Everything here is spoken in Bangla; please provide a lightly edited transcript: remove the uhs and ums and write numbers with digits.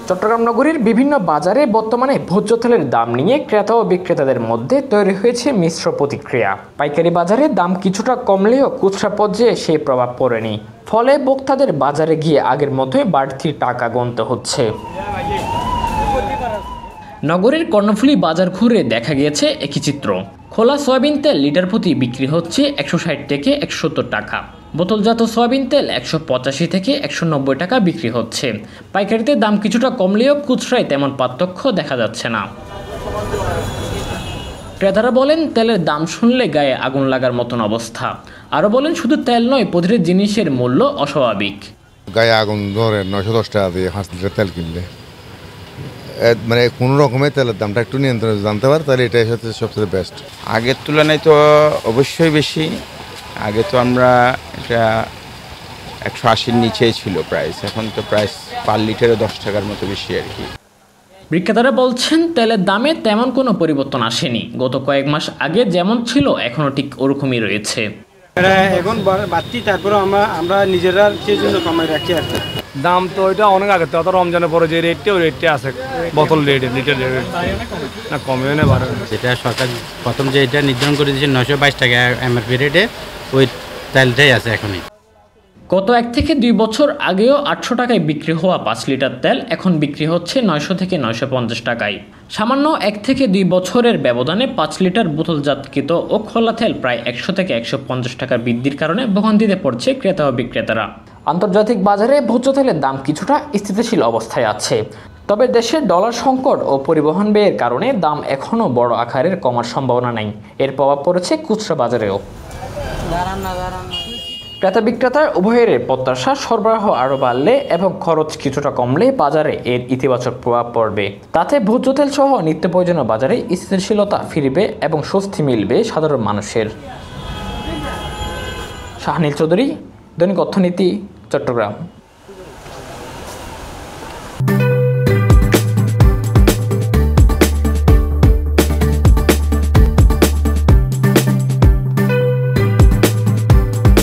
চট্টগ্রাম নগরীর বিভিন্ন বাজারে বর্তমানে ভোজ্য তেলের দাম নিয়ে ক্রেতা ও বিক্রেতাদের মধ্যে তৈরি হয়েছে মিশ্র প্রতিক্রিয়া। পাইকারি বাজারে দাম কিছুটা কমলেও খুচরা পর্যায়ে সেই প্রভাব পড়েনি। ফলে ভোক্তাদের বাজারে গিয়ে আগের মতোই বাড়তি টাকা গুনতে হচ্ছে। নগরীর কর্ণফুলী বাজার ঘুরে দেখা গিয়েছে একই চিত্র। খোলা সয়াবিন তেল লিটার প্রতি বিক্রি হচ্ছে 160 থেকে 170 টাকা। বোতলজাত সয়াবিন তেল 185 থেকে 190 টাকা বিক্রি হচ্ছে। পাইকারিতে দাম কিছুটা কমলেও খুচরায় তেমন পার্থক্য দেখা যাচ্ছে না। ক্রেতারা বলেন, তেলের দাম শুনলে গায়ে আগুন লাগার মতন অবস্থা। আরও বলেন, শুধু তেল নয়, প্রতিটি জিনিসের মূল্য অস্বাভাবিক। গায়ে আগুন ধরে 910 টাকা দিয়ে 5 লিটার তেল কিনলে মানে কোনো রকমের তেলের দামটা একটু নিয়ন্ত্রণে জানতে পারে, তাহলে এটাই হচ্ছে সবচেয়ে বেস্ট। আগের তুলনায় তো অবশ্যই বেশি। আগে তো আমরা এটা 180-র নিচেই ছিল প্রাইস, এখন তো প্রাইস পার লিটারে 10 টাকার মতো বেশি আর কি। বিক্রেতারা বলছেন, তেলের দামে তেমন কোনো পরিবর্তন আসেনি। গত কয়েক মাস আগে যেমন ছিল এখনও ঠিক ওরকমই রয়েছে। এখন বাড়তি, তারপরে আমরা নিজেরা সেই জন্য কমাই রাখি আর কি। দাম তো ওইটা অনেক আগে তো রমজানের পরে যে রেটটা ওই রেটটা আছে, বোতল রেট লিটার রেট না কমেও না বাড়ে। যেটা সরকার প্রথম যে এটা নির্ধারণ করে দিয়েছে 922 টাকা এমআরপি রেটে, ওই তেলটাই আছে এখনই। গত 1 থেকে 2 বছর আগেও 800 টাকায় বিক্রি হওয়া 5 লিটার তেল এখন বিক্রি হচ্ছে 900 থেকে 950 টাকায়। সামান্য 1 থেকে 2 বছরের ব্যবধানে 5 লিটার বোতলজাতকৃত ও খোলা তেল প্রায় 100 থেকে 150 টাকার বৃদ্ধির কারণে ভোগান্তিতে পড়ছে ক্রেতা ও বিক্রেতারা। আন্তর্জাতিক বাজারে ভোজ্য তেলের দাম কিছুটা স্থিতিশীল অবস্থায় আছে। তবে দেশের ডলার সংকট ও পরিবহন ব্যয়ের কারণে দাম এখনও বড় আকারের কমার সম্ভাবনা নেই। এর প্রভাব পড়েছে খুচরা বাজারেও। ক্রেতা বিক্রেতার উভয়ের প্রত্যাশা, সরবরাহ আরও বাড়লে এবং খরচ কিছুটা কমলে বাজারে এর ইতিবাচক প্রভাব পড়বে। তাতে ভোজ্য তেল সহ নিত্য প্রয়োজনীয় বাজারে স্থিতিশীলতা ফিরবে এবং স্বস্তি মিলবে সাধারণ মানুষের। শাহনীল চৌধুরী, দৈনিক অর্থনীতি, চট্টগ্রাম।